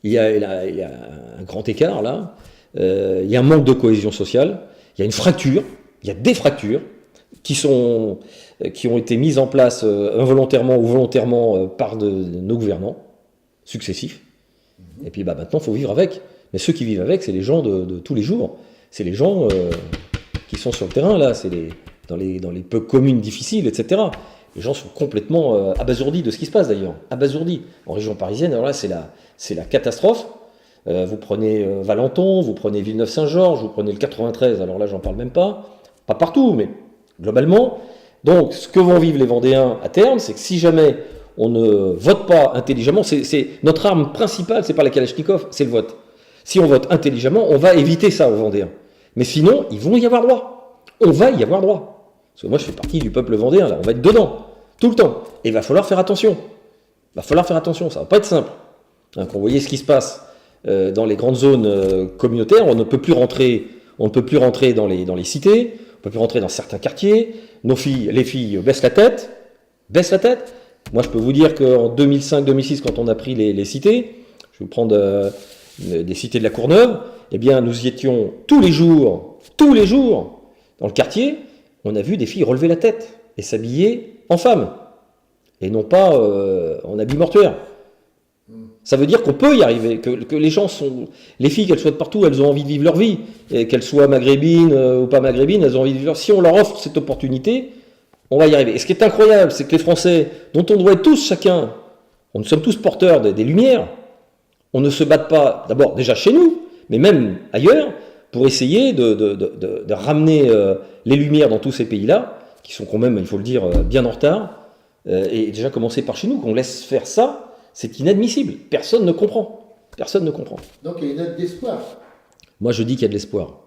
il y a un grand écart là, il y a un manque de cohésion sociale, il y a une fracture, il y a des fractures qui ont été mises en place involontairement ou volontairement par de nos gouvernants successifs. Et puis maintenant, il faut vivre avec. Mais ceux qui vivent avec, c'est les gens de tous les jours. C'est les gens qui sont sur le terrain, là. C'est dans les peu communes difficiles, etc. Les gens sont complètement abasourdis de ce qui se passe, d'ailleurs. Abasourdis. En région parisienne, alors là, c'est la catastrophe. Vous prenez Valenton, vous prenez Villeneuve-Saint-Georges, vous prenez le 93, alors là, j'en parle même pas. Pas partout, mais globalement. Donc, ce que vont vivre les Vendéens à terme, c'est que si jamais on ne vote pas intelligemment, c'est notre arme principale, c'est pas la Kalachnikov, c'est le vote. Si on vote intelligemment, on va éviter ça aux Vendéens. Mais sinon, ils vont y avoir droit. On va y avoir droit. Parce que moi, je fais partie du peuple vendéen, là. On va être dedans, tout le temps. Et il va falloir faire attention. Il va falloir faire attention, ça va pas être simple. Hein, quand vous voyez ce qui se passe dans les grandes zones communautaires, on ne peut plus rentrer dans les cités, on ne peut plus rentrer dans certains quartiers. Les filles baissent la tête. Moi, je peux vous dire qu'en 2005-2006, quand on a pris les cités, je vais vous prendre des cités de la Courneuve, eh bien, nous y étions tous les jours, dans le quartier, on a vu des filles relever la tête et s'habiller en femmes, et non pas en habits mortuaires. Ça veut dire qu'on peut y arriver, que les filles, qu'elles soient de partout, elles ont envie de vivre leur vie, et qu'elles soient maghrébines ou pas maghrébines, elles ont envie de vivre. Si on leur offre cette opportunité, on va y arriver. Et ce qui est incroyable, c'est que les Français, dont on doit être tous chacun, nous sommes tous porteurs des lumières, on ne se bat pas, d'abord déjà chez nous, mais même ailleurs, pour essayer de ramener les lumières dans tous ces pays-là, qui sont quand même, il faut le dire, bien en retard, et déjà commencer par chez nous, qu'on laisse faire ça, c'est inadmissible. Personne ne comprend. Personne ne comprend. Donc il y a une note d'espoir. Moi je dis qu'il y a de l'espoir.